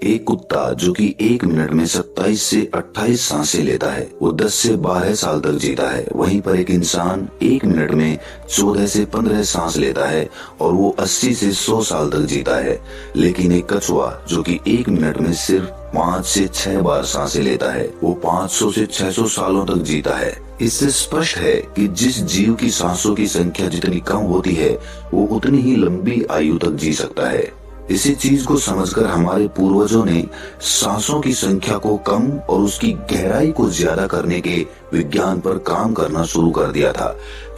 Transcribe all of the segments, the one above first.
एक कुत्ता जो कि 1 मिनट में 27 से 28 सांसें लेता है, वो 10 से 12 साल तक जीता है। वहीं पर एक इंसान 1 मिनट में 14 से 15 सांस लेता है और वो 80 से 100 साल तक जीता है। लेकिन एक कछुआ जो कि 1 मिनट में सिर्फ 5 से 6 बार सांसें लेता है, वो 500 से 600 सालों तक जीता है। इससे स्पष्ट है कि जिस जीव की सांसों की संख्या जितनी कम होती है, वो उतनी ही लंबी आयु तक जी सकता है। इसी चीज को समझकर हमारे पूर्वजों ने सांसों की संख्या को कम और उसकी गहराई को ज्यादा करने के विज्ञान पर काम करना शुरू कर दिया था,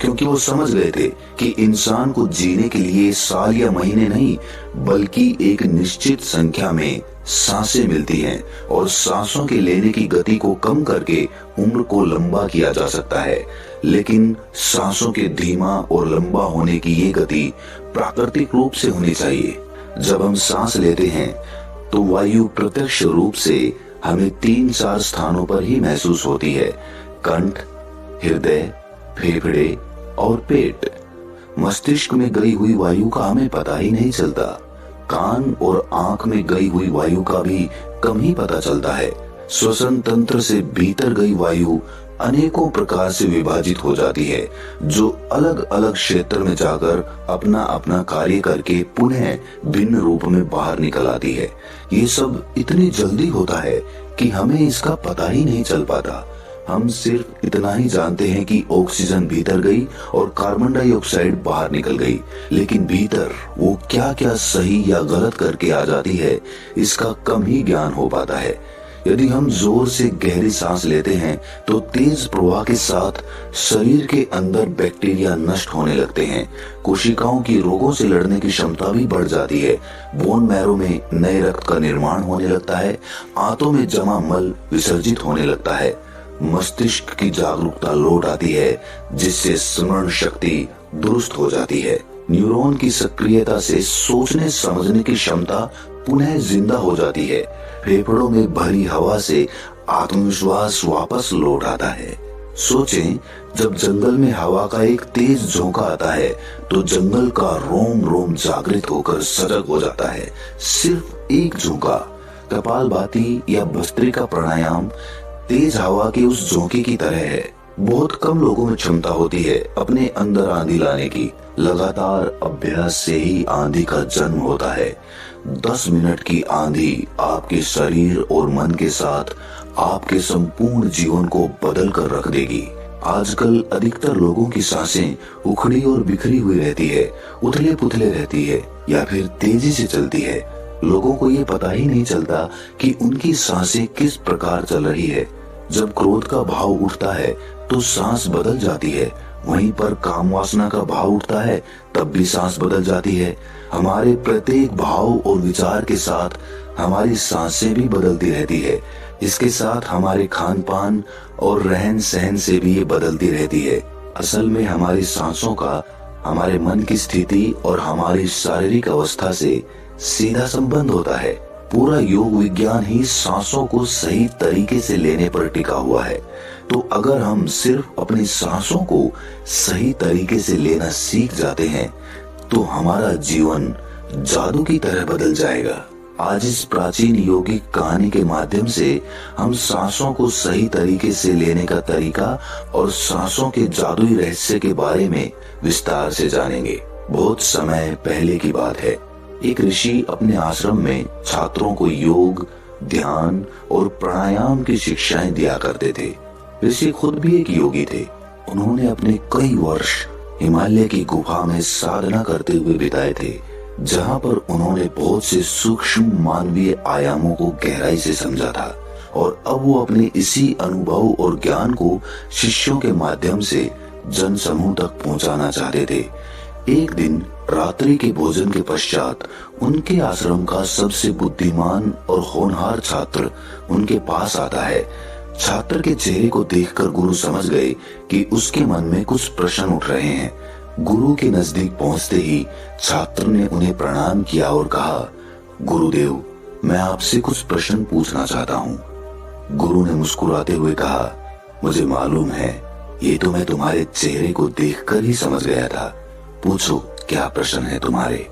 क्योंकि वो समझ गए थे कि इंसान को जीने के लिए साल या महीने नहीं, बल्कि एक निश्चित संख्या में सांसें मिलती हैं और सांसों के लेने की गति को कम करके उम्र को लंबा किया जा सकता है। लेकिन सांसों के धीमा और लंबा होने की ये गति प्राकृतिक रूप से होनी चाहिए। जब हम सांस लेते हैं तो वायु प्रत्यक्ष रूप से हमें 3-4 स्थानों पर ही महसूस होती है: कंठ, हृदय, फेफड़े और पेट। मस्तिष्क में गई हुई वायु का हमें पता ही नहीं चलता। कान और आंख में गई हुई वायु का भी कम ही पता चलता है। श्वसन तंत्र से भीतर गई वायु अनेकों प्रकार से विभाजित हो जाती है, जो अलग अलग क्षेत्र में जाकर अपना अपना कार्य करके पुनः भिन्न रूप में बाहर निकल आती है। ये सब इतनी जल्दी होता है कि हमें इसका पता ही नहीं चल पाता। हम सिर्फ इतना ही जानते हैं कि ऑक्सीजन भीतर गई और कार्बन डाइऑक्साइड बाहर निकल गई, लेकिन भीतर वो क्या क्या सही या गलत करके आ जाती है, इसका कम ही ज्ञान हो पाता है। यदि हम जोर से गहरी सांस लेते हैं तो तेज प्रवाह के साथ शरीर के अंदर बैक्टीरिया नष्ट होने लगते हैं। कोशिकाओं की रोगों से लड़ने की क्षमता भी बढ़ जाती है। बोन मैरो में नए रक्त का निर्माण होने लगता है। आंतों में जमा मल विसर्जित होने लगता है। मस्तिष्क की जागरूकता लौट आती है, जिससे स्मरण शक्ति दुरुस्त हो जाती है। न्यूरॉन की सक्रियता से सोचने समझने की क्षमता पुनः जिंदा हो जाती है। फेफड़ों में भरी हवा से आत्मविश्वास वापस लौट आता है। सोचें, जब जंगल में हवा का एक तेज झोंका आता है तो जंगल का रोम रोम जागृत होकर सजग हो जाता है। सिर्फ एक झोंका। कपालभाति या भस्त्रिका प्राणायाम तेज हवा के उस झोंके की तरह है। बहुत कम लोगों में क्षमता होती है अपने अंदर आंधी लाने की। लगातार अभ्यास से ही आंधी का जन्म होता है। 10 मिनट की आंधी आपके शरीर और मन के साथ आपके संपूर्ण जीवन को बदल कर रख देगी। आजकल अधिकतर लोगों की सांसें उखड़ी और बिखरी हुई रहती है, उथले पुथले रहती है या फिर तेजी से चलती है। लोगों को ये पता ही नहीं चलता कि उनकी सांसें किस प्रकार चल रही है। जब क्रोध का भाव उठता है तो सांस बदल जाती है। वहीं पर काम वासना का भाव उठता है, तब भी सांस बदल जाती है। हमारे प्रत्येक भाव और विचार के साथ हमारी सांसें भी बदलती रहती है। इसके साथ हमारे खान पान और रहन सहन से भी ये बदलती रहती है। असल में हमारी सांसों का हमारे मन की स्थिति और हमारी शारीरिक अवस्था से सीधा संबंध होता है। पूरा योग विज्ञान ही सांसों को सही तरीके से लेने पर टिका हुआ है। तो अगर हम सिर्फ अपनी सांसों को सही तरीके से लेना सीख जाते हैं तो हमारा जीवन जादू की तरह बदल जाएगा। आज इस प्राचीन योगिक कहानी के माध्यम से हम सांसों को सही तरीके से लेने का तरीका और सांसों के जादुई रहस्य के बारे में विस्तार से जानेंगे। बहुत समय पहले की बात है। एक ऋषि अपने आश्रम में छात्रों को योग, ध्यान और प्राणायाम की शिक्षाएं दिया करते थे। ऋषि खुद भी एक योगी थे। उन्होंने अपने कई वर्ष हिमालय की गुफा में साधना करते हुए बिताए थे, जहां पर उन्होंने बहुत से सूक्ष्म मानवीय आयामों को गहराई से समझा था। और अब वो अपने इसी अनुभव और ज्ञान को शिष्यों के माध्यम से जन समूह तक पहुंचाना चाहते थे। एक दिन रात्रि के भोजन के पश्चात उनके आश्रम का सबसे बुद्धिमान और होनहार छात्र उनके पास आता है। छात्र के चेहरे को देखकर गुरु समझ गए कि उसके मन में कुछ प्रश्न उठ रहे हैं। गुरु के नजदीक पहुंचते ही छात्र ने उन्हें प्रणाम किया और कहा, गुरुदेव, मैं आपसे कुछ प्रश्न पूछना चाहता हूँ। गुरु ने मुस्कुराते हुए कहा, मुझे मालूम है, ये तो मैं तुम्हारे चेहरे को देखकर ही समझ गया था। पूछो, क्या प्रश्न है तुम्हारे?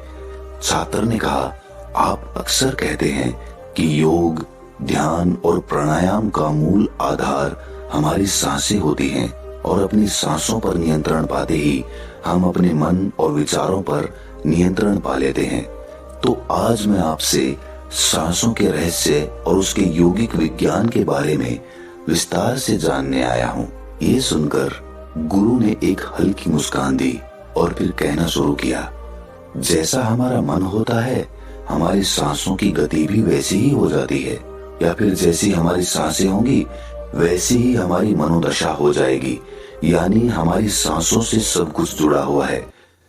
छात्र ने कहा, आप अक्सर कहते हैं कि योग, ध्यान और प्राणायाम का मूल आधार हमारी सांसें होती हैं और अपनी सांसों पर नियंत्रण पाते ही हम अपने मन और विचारों पर नियंत्रण पा लेते हैं। तो आज मैं आपसे सांसों के रहस्य और उसके योगिक विज्ञान के बारे में विस्तार से जानने आया हूँ। ये सुनकर गुरु ने एक हल्की मुस्कान दी और फिर कहना शुरू किया, जैसा हमारा मन होता है हमारी सांसों की गति भी वैसी ही हो जाती है, या फिर जैसी हमारी सांसें होंगी वैसी ही हमारी मनोदशा हो जाएगी। यानी हमारी सांसों से सब कुछ जुड़ा हुआ है।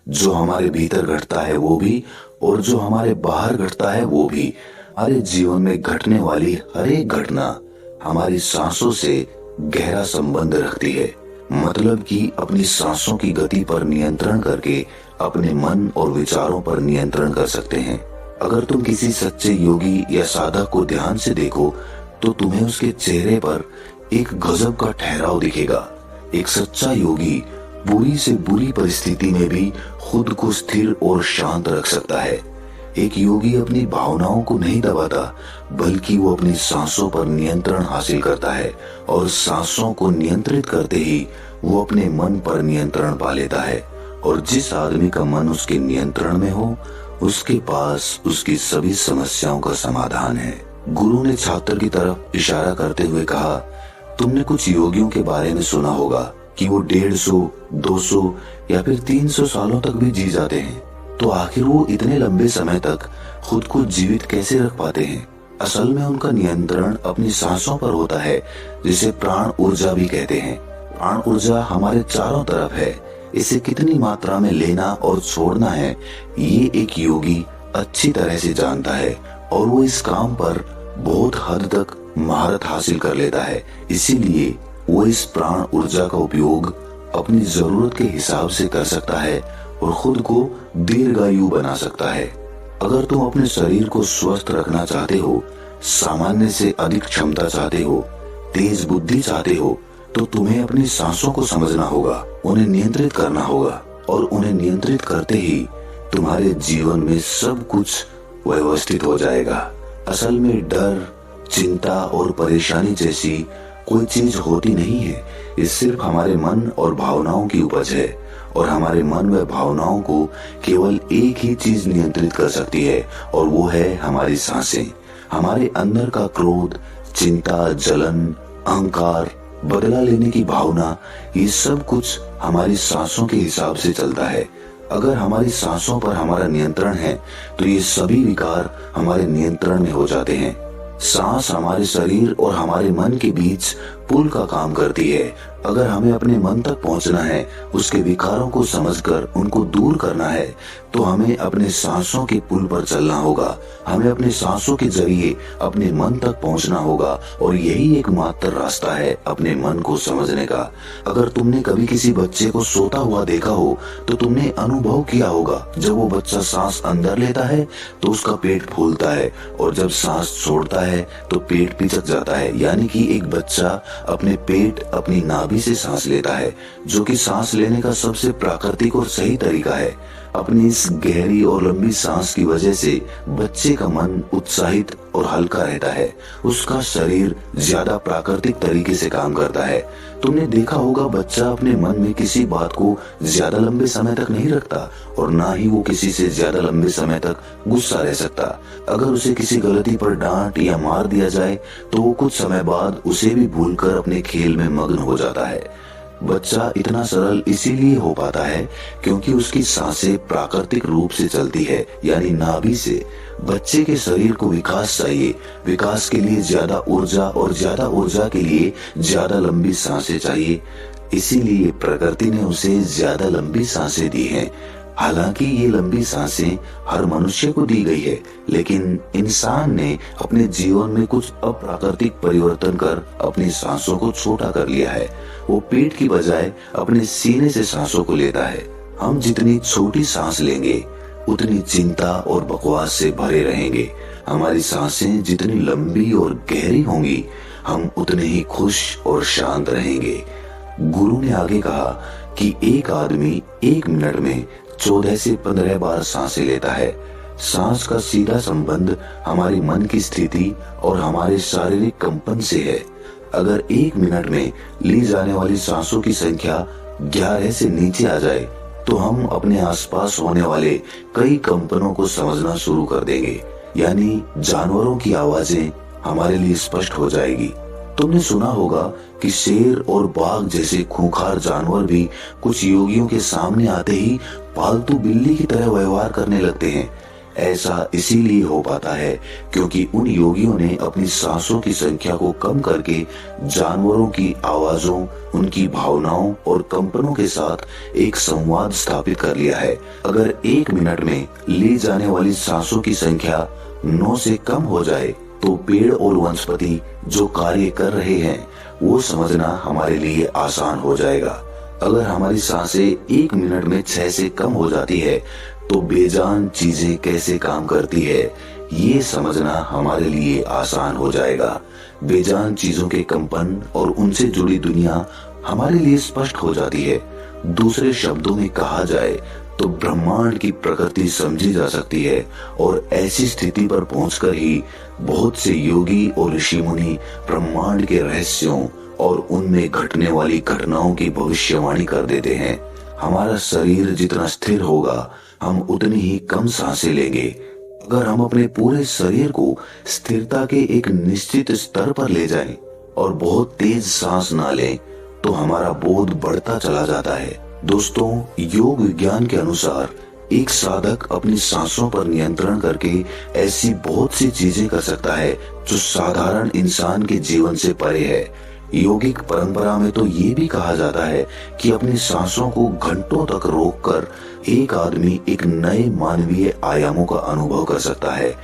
जो हमारे भीतर घटता है वो भी और जो हमारे बाहर घटता है वो भी। हमारे जीवन में घटने वाली हर एक घटना हमारी सांसों से गहरा संबंध रखती है। मतलब कि अपनी सांसों की गति पर नियंत्रण करके अपने मन और विचारों पर नियंत्रण कर सकते हैं। अगर तुम किसी सच्चे योगी या साधक को ध्यान से देखो तो तुम्हें उसके चेहरे पर एक गजब का ठहराव दिखेगा। एक सच्चा योगी बुरी से बुरी परिस्थिति में भी खुद को स्थिर और शांत रख सकता है। एक योगी अपनी भावनाओं को नहीं दबाता, बल्कि वो अपनी सांसों पर नियंत्रण हासिल करता है और सांसों को नियंत्रित करते ही वो अपने मन पर नियंत्रण पा लेता है। और जिस आदमी का मन उसके नियंत्रण में हो उसके पास उसकी सभी समस्याओं का समाधान है। गुरु ने छात्र की तरफ इशारा करते हुए कहा, तुमने कुछ योगियों के बारे में सुना होगा कि वो 150, 200 या फिर 300 सालों तक भी जी जाते हैं। तो आखिर वो इतने लंबे समय तक खुद को जीवित कैसे रख पाते हैं? असल में उनका नियंत्रण अपनी सांसों पर होता है, जिसे प्राण ऊर्जा भी कहते हैं। प्राण ऊर्जा हमारे चारों तरफ है। इसे कितनी मात्रा में लेना और छोड़ना है ये एक योगी अच्छी तरह से जानता है और वो इस काम पर बहुत हद तक महारत हासिल कर लेता है। इसीलिए वो इस प्राण ऊर्जा का उपयोग अपनी जरूरत के हिसाब से कर सकता है और खुद को दीर्घायु बना सकता है। अगर तुम अपने शरीर को स्वस्थ रखना चाहते हो, सामान्य से अधिक क्षमता चाहते हो, तेज बुद्धि चाहते हो, तो तुम्हें अपनी सांसों को समझना होगा, उन्हें नियंत्रित करना होगा और उन्हें नियंत्रित करते ही तुम्हारे जीवन में सब कुछ व्यवस्थित हो जाएगा। असल में डर, चिंता और परेशानी जैसी कोई चीज होती नहीं है। ये सिर्फ हमारे मन और भावनाओं की उपज है और हमारे मन व भावनाओं को केवल एक ही चीज नियंत्रित कर सकती है और वो है हमारी सांसें। हमारे अंदर का क्रोध, चिंता, जलन, अहंकार, बदला लेने की भावना, ये सब कुछ हमारी सांसों के हिसाब से चलता है। अगर हमारी सांसों पर हमारा नियंत्रण है तो ये सभी विकार हमारे नियंत्रण में हो जाते हैं। सांस हमारे शरीर और हमारे मन के बीच पुल का काम करती है। अगर हमें अपने मन तक पहुंचना है, उसके विकारों को समझकर उनको दूर करना है, तो हमें अपने सांसों के पुल पर चलना होगा। हमें अपने सांसों के जरिए अपने मन तक पहुंचना होगा और यही एकमात्र रास्ता है अपने मन को समझने का। अगर तुमने कभी किसी बच्चे को सोता हुआ देखा हो तो तुमने अनुभव किया होगा, जब वो बच्चा सांस अंदर लेता है तो उसका पेट फूलता है और जब सांस छोड़ता है तो पेट पिचक जाता है। यानी कि एक बच्चा अपने पेट, अपनी नाभि से सांस लेता है, जो कि सांस लेने का सबसे प्राकृतिक और सही तरीका है। अपनी इस गहरी और लंबी सांस की वजह से बच्चे का मन उत्साहित और हल्का रहता है। उसका शरीर ज्यादा प्राकृतिक तरीके से काम करता है। तुमने देखा होगा, बच्चा अपने मन में किसी बात को ज्यादा लंबे समय तक नहीं रखता और ना ही वो किसी से ज्यादा लंबे समय तक गुस्सा रह सकता। अगर उसे किसी गलती पर डांट या मार दिया जाए तो वो कुछ समय बाद उसे भी भूलकर अपने खेल में मग्न हो जाता है। बच्चा इतना सरल इसीलिए हो पाता है क्योंकि उसकी सांसें प्राकृतिक रूप से चलती है, यानी नाभि से। बच्चे के शरीर को विकास चाहिए, विकास के लिए ज्यादा ऊर्जा और ज्यादा ऊर्जा के लिए ज्यादा लंबी सांसें चाहिए। इसीलिए प्रकृति ने उसे ज्यादा लंबी सांसें दी हैं। हालांकि ये लंबी सांसें हर मनुष्य को दी गई है, लेकिन इंसान ने अपने जीवन में कुछ अप्राकृतिक परिवर्तन कर अपनी सांसों को छोटा कर लिया है। वो पेट की बजाय अपने सीने से सांसों को लेता है। हम जितनी छोटी सांस लेंगे उतनी चिंता और बकवास से भरे रहेंगे। हमारी सांसें जितनी लंबी और गहरी होंगी हम उतने ही खुश और शांत रहेंगे। गुरु ने आगे कहा कि एक आदमी 1 मिनट में 14 से 15 बार सांसें लेता है। सांस का सीधा संबंध हमारी मन की स्थिति और हमारे शारीरिक कंपन से है। अगर 1 मिनट में ली जाने वाली सांसों की संख्या 11 से नीचे आ जाए तो हम अपने आसपास होने वाले कई कंपनों को समझना शुरू कर देंगे, यानी जानवरों की आवाजें हमारे लिए स्पष्ट हो जाएगी। तुमने सुना होगा कि शेर और बाघ जैसे खूंखार जानवर भी कुछ योगियों के सामने आते ही पालतू बिल्ली की तरह व्यवहार करने लगते हैं। ऐसा इसीलिए हो पाता है क्योंकि उन योगियों ने अपनी सांसों की संख्या को कम करके जानवरों की आवाजों, उनकी भावनाओं और कंपनों के साथ एक संवाद स्थापित कर लिया है। अगर 1 मिनट में ली जाने वाली सांसों की संख्या 9 से कम हो जाए तो पेड़ और वनस्पति जो कार्य कर रहे हैं वो समझना हमारे लिए आसान हो जाएगा। अगर हमारी सांसें 1 मिनट में 6 से कम हो जाती है तो बेजान चीजें कैसे काम करती है ये समझना हमारे लिए आसान हो जाएगा। बेजान चीजों के कंपन और उनसे जुड़ी दुनिया हमारे लिए स्पष्ट हो जाती है। दूसरे शब्दों में कहा जाए तो ब्रह्मांड की प्रकृति समझी जा सकती है और ऐसी स्थिति पर पहुंचकर ही बहुत से योगी और ऋषि मुनि ब्रह्मांड के रहस्यों और उनमें घटने वाली घटनाओं की भविष्यवाणी कर देते हैं। हमारा शरीर जितना स्थिर होगा हम उतनी ही कम सांसें लेंगे। अगर हम अपने पूरे शरीर को स्थिरता के एक निश्चित स्तर पर ले जाएं और बहुत तेज सांस ना लें तो हमारा बोध बढ़ता चला जाता है। दोस्तों, योग विज्ञान के अनुसार एक साधक अपनी सांसों पर नियंत्रण करके ऐसी बहुत सी चीजें कर सकता है जो साधारण इंसान के जीवन से परे है। योगिक परंपरा में तो ये भी कहा जाता है कि अपनी सांसों को घंटों तक रोककर एक आदमी एक नए मानवीय आयामों का अनुभव कर सकता है।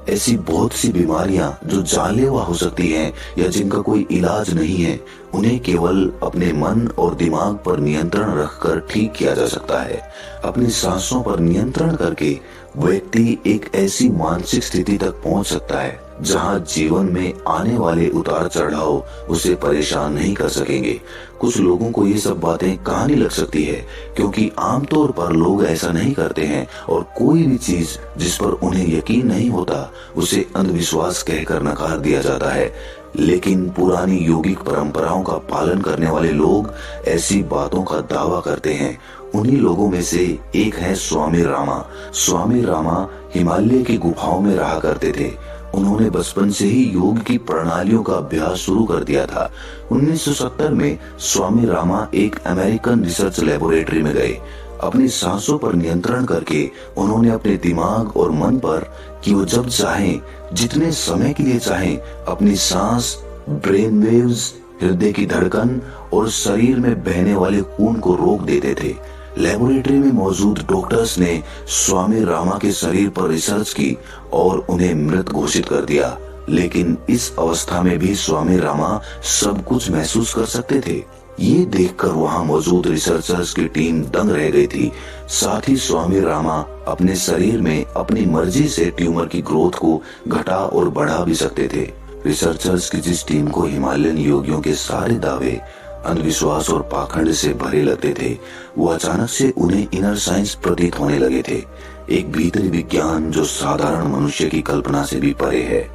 ऐसी बहुत सी बीमारियां जो जानलेवा हो सकती हैं या जिनका कोई इलाज नहीं है, उन्हें केवल अपने मन और दिमाग पर नियंत्रण रखकर ठीक किया जा सकता है। अपनी सांसों पर नियंत्रण करके व्यक्ति एक ऐसी मानसिक स्थिति तक पहुंच सकता है जहां जीवन में आने वाले उतार चढ़ाव उसे परेशान नहीं कर सकेंगे। कुछ लोगों को ये सब बातें कहानी लग सकती है क्योंकि आमतौर पर लोग ऐसा नहीं करते हैं और कोई भी चीज जिस पर उन्हें यकीन नहीं होता उसे अंधविश्वास कहकर नकार दिया जाता है। लेकिन पुरानी योगिक परंपराओं का पालन करने वाले लोग ऐसी बातों का दावा करते हैं। उन्हीं लोगों में से एक है स्वामी रामा। स्वामी रामा हिमालय की गुफाओं में रहा करते थे। उन्होंने बचपन से ही योग की प्रणालियों का अभ्यास शुरू कर दिया था। 1970 में स्वामी रामा एक अमेरिकन रिसर्च लेबोरेटरी में गए। अपनी सांसों पर नियंत्रण करके उन्होंने अपने दिमाग और मन पर कि वो जब चाहें, जितने समय के लिए चाहें, अपनी सांस, ब्रेन वेव्स, हृदय की धड़कन और शरीर में बहने वाले खून को रोक देते थे। लेबोरेटरी में मौजूद डॉक्टर्स ने स्वामी रामा के शरीर पर रिसर्च की और उन्हें मृत घोषित कर दिया। लेकिन इस अवस्था में भी स्वामी रामा सब कुछ महसूस कर सकते थे। ये देखकर वहां मौजूद रिसर्चर्स की टीम दंग रह गई थी। साथ ही स्वामी रामा अपने शरीर में अपनी मर्जी से ट्यूमर की ग्रोथ को घटा और बढ़ा भी सकते थे। रिसर्चर्स की जिस टीम को हिमालयन योगियों के सारे दावे अंधविश्वास और पाखंड से भरे लगते थे, वो अचानक से उन्हें इनर साइंस प्रतीत होने लगे थे। एक भीतरी विज्ञान जो साधारण मनुष्य की कल्पना से भी परे है।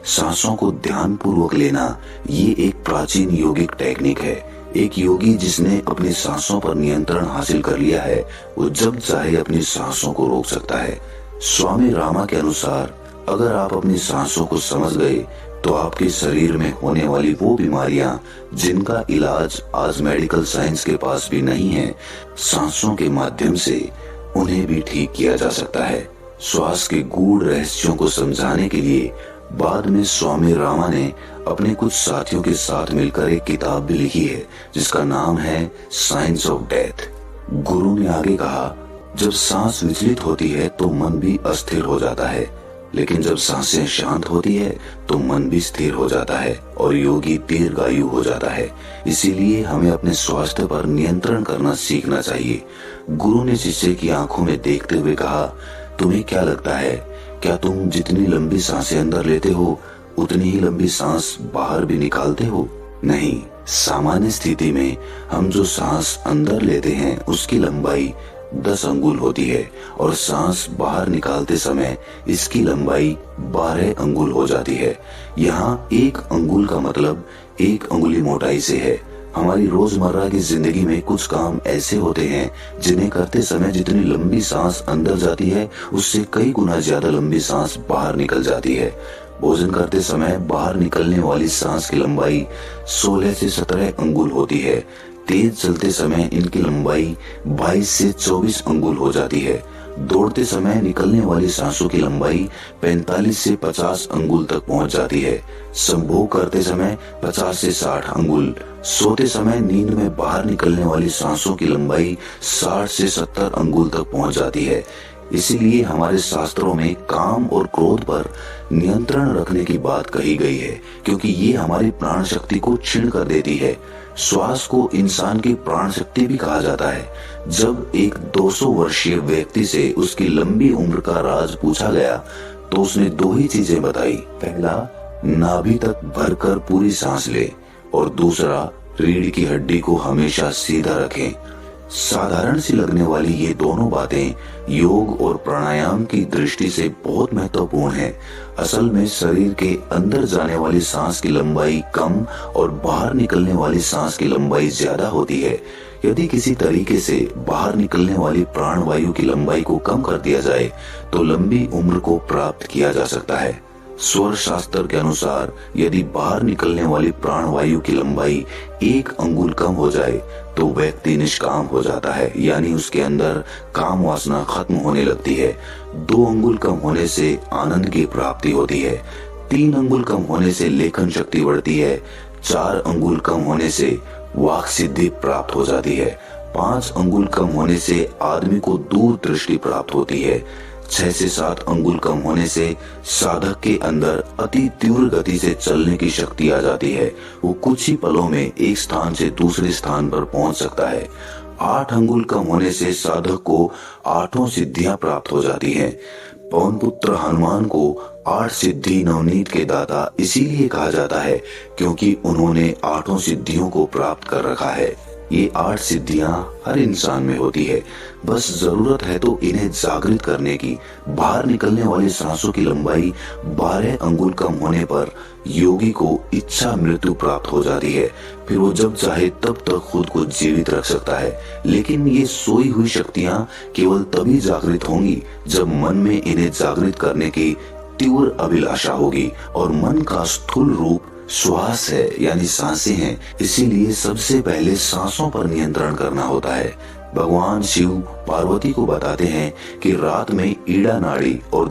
सांसों को ध्यान पूर्वक लेना ये एक प्राचीन योगिक टेक्निक है। एक योगी जिसने अपनी सांसों पर नियंत्रण हासिल कर लिया है, वो जब चाहे अपनी सांसों को रोक सकता है। स्वामी रामा के अनुसार अगर आप अपनी सांसों को समझ गए तो आपके शरीर में होने वाली वो बीमारियां जिनका इलाज आज मेडिकल साइंस के पास भी नहीं है, सांसों के माध्यम से उन्हें भी ठीक किया जा सकता है। श्वास के गूढ़ रहस्यों को समझाने के लिए बाद में स्वामी रामा ने अपने कुछ साथियों के साथ मिलकर एक किताब भी लिखी है जिसका नाम है साइंस ऑफ डेथ। गुरु ने आगे कहा, जब सांस विचलित होती है तो मन भी अस्थिर हो जाता है, लेकिन जब सांसें शांत होती है तो मन भी स्थिर हो जाता है और योगी दीर्घायु हो जाता है। इसीलिए हमें अपने स्वास्थ्य पर नियंत्रण करना सीखना चाहिए। गुरु ने शिष्य की आंखों में देखते हुए कहा, तुम्हें क्या लगता है, क्या तुम जितनी लंबी सांसें अंदर लेते हो उतनी ही लंबी सांस बाहर भी निकालते हो? नहीं, सामान्य स्थिति में हम जो सांस अंदर लेते हैं उसकी लंबाई 10 अंगुल होती है और सांस बाहर निकालते समय इसकी लंबाई 12 अंगुल हो जाती है। यहाँ 1 अंगुल का मतलब 1 अंगुली मोटाई से है। हमारी रोजमर्रा की जिंदगी में कुछ काम ऐसे होते हैं जिन्हें करते समय जितनी लंबी सांस अंदर जाती है उससे कई गुना ज्यादा लंबी सांस बाहर निकल जाती है। भोजन करते समय बाहर निकलने वाली सांस की लंबाई 16 से 17 अंगुल होती है। तेज चलते समय इनकी लंबाई 22 से 24 अंगुल हो जाती है। दौड़ते समय निकलने वाली सांसों की लंबाई 45 से 50 अंगुल तक पहुंच जाती है। संभोग करते समय 50 से 60 अंगुल। सोते समय नींद में बाहर निकलने वाली सांसों की लंबाई 60 से 70 अंगुल तक पहुंच जाती है। इसीलिए हमारे शास्त्रों में काम और क्रोध पर नियंत्रण रखने की बात कही गई है, क्योंकि ये हमारी प्राण शक्ति को क्षीण कर देती है। श्वास को इंसान की प्राण शक्ति भी कहा जाता है। जब एक 200 वर्षीय व्यक्ति से उसकी लंबी उम्र का राज पूछा गया तो उसने 2 ही चीजें बताई। पहला, नाभि तक भरकर पूरी सांस ले, और दूसरा, रीढ़ की हड्डी को हमेशा सीधा रखें। साधारण सी लगने वाली ये दोनों बातें योग और प्राणायाम की दृष्टि से बहुत महत्वपूर्ण है। असल में शरीर के अंदर जाने वाली सांस की लंबाई कम और बाहर निकलने वाली सांस की लंबाई ज्यादा होती है। यदि किसी तरीके से बाहर निकलने वाली प्राण वायु की लंबाई को कम कर दिया जाए तो लंबी उम्र को प्राप्त किया जा सकता है। स्वर शास्त्र के अनुसार यदि बाहर निकलने वाली प्राण वायु की लंबाई 1 अंगुल कम हो जाए तो व्यक्ति निष्काम हो जाता है, यानी उसके अंदर काम वासना खत्म होने लगती है। 2 अंगुल कम होने से आनंद की प्राप्ति होती है। 3 अंगुल कम होने से लेखन शक्ति बढ़ती है। 4 अंगुल कम होने से वाक सिद्धि प्राप्त हो जाती है। 5 अंगुल कम होने से आदमी को दूर दृष्टि प्राप्त होती है। 6 से 7 अंगुल कम होने से साधक के अंदर अति तीव्र गति से चलने की शक्ति आ जाती है। वो कुछ ही पलों में एक स्थान से दूसरे स्थान पर पहुंच सकता है। 8 अंगुल कम होने से साधक को 8 सिद्धियां प्राप्त हो जाती हैं। पवन पुत्र हनुमान को 8 सिद्धि नवनीत के दाता इसीलिए कहा जाता है क्योंकि उन्होंने 8 सिद्धियों को प्राप्त कर रखा है। ये 8 सिद्धियां हर इंसान में होती है, बस जरूरत है तो इन्हें जागृत करने की। बाहर निकलने वाली सांसों की लंबाई 12 अंगुल कम होने पर योगी को इच्छा मृत्यु प्राप्त हो जाती है। फिर वो जब चाहे तब तक खुद को जीवित रख सकता है। लेकिन ये सोई हुई शक्तियां केवल तभी जागृत होंगी जब मन में इन्हें जागृत करने की तीव्र अभिलाषा होगी, और मन का स्थूल रूप श्वास है, यानी सांसें हैं। इसीलिए सबसे पहले सांसों पर नियंत्रण करना होता है। भगवान शिव पार्वती को बताते हैं कि रात में ईड़ा नाड़ी और